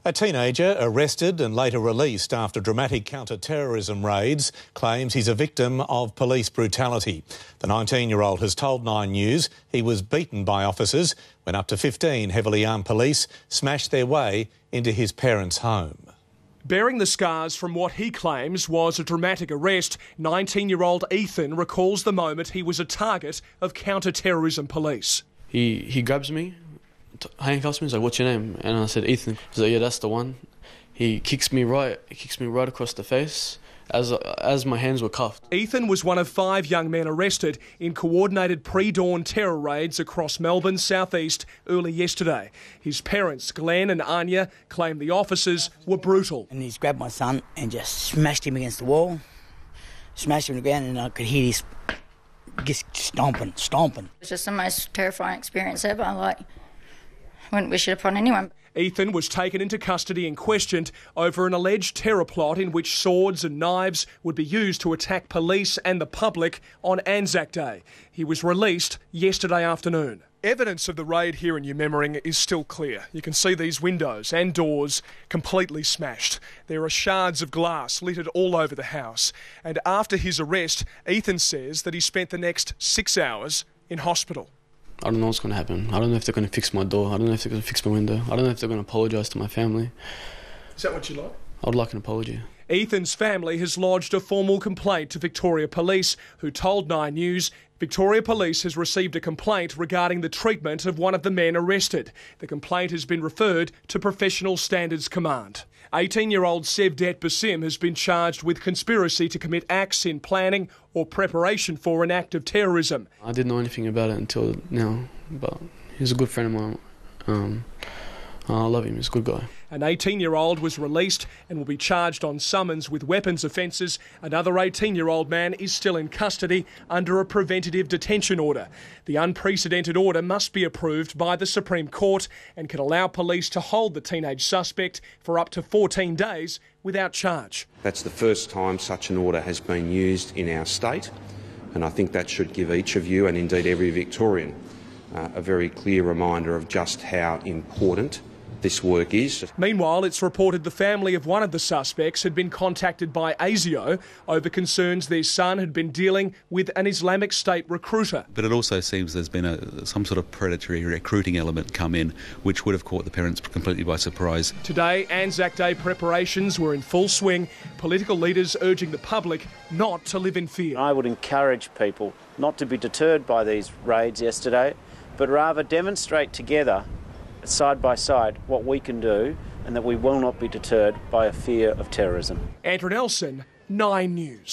A teenager arrested and later released after dramatic counter-terrorism raids claims he's a victim of police brutality. The 19-year-old has told 9 News he was beaten by officers when up to 15 heavily armed police smashed their way into his parents' home. Bearing the scars from what he claims was a dramatic arrest, 19-year-old Eathan recalls the moment he was a target of counter-terrorism police. He grabs me, handcuffs me, he's like, "What's your name?" And I said, "Eathan." He's like, "Yeah, that's the one." He kicks me right across the face as my hands were cuffed. Eathan was one of 5 young men arrested in coordinated pre-dawn terror raids across Melbourne's southeast early yesterday. His parents, Glenn and Anya, claim the officers were brutal. And he's grabbed my son and just smashed him against the wall, smashed him on the ground, and I could hear his just stomping. It's just the most terrifying experience ever. I wouldn't wish it upon anyone. Eathan was taken into custody and questioned over an alleged terror plot in which swords and knives would be used to attack police and the public on Anzac Day. He was released yesterday afternoon. Evidence of the raid here in New Memmering is still clear. You can see these windows and doors completely smashed. There are shards of glass littered all over the house. And after his arrest, Eathan says that he spent the next 6 hours in hospital. I don't know what's going to happen. I don't know if they're going to fix my door. I don't know if they're going to fix my window. I don't know if they're going to apologise to my family. Is that what you like? I would like an apology. Eathan's family has lodged a formal complaint to Victoria Police, who told 9 News Victoria Police has received a complaint regarding the treatment of one of the men arrested. The complaint has been referred to Professional Standards Command. 18-year-old Sevdet Basim has been charged with conspiracy to commit acts in planning or preparation for an act of terrorism. I didn't know anything about it until now, but he's a good friend of mine. I love him, he's a good guy. An 18-year-old was released and will be charged on summons with weapons offences. Another 18-year-old man is still in custody under a preventative detention order. The unprecedented order must be approved by the Supreme Court and can allow police to hold the teenage suspect for up to 14 days without charge. That's the first time such an order has been used in our state, and I think that should give each of you, and indeed every Victorian, a very clear reminder of just how important this work is. Meanwhile, it's reported the family of one of the suspects had been contacted by ASIO over concerns their son had been dealing with an Islamic State recruiter. But it also seems there's been some sort of predatory recruiting element come in, which would have caught the parents completely by surprise. Today, Anzac Day preparations were in full swing, political leaders urging the public not to live in fear. I would encourage people not to be deterred by these raids yesterday, but rather demonstrate together, side by side, what we can do and that we will not be deterred by a fear of terrorism. Andrew Nelson, 9 News.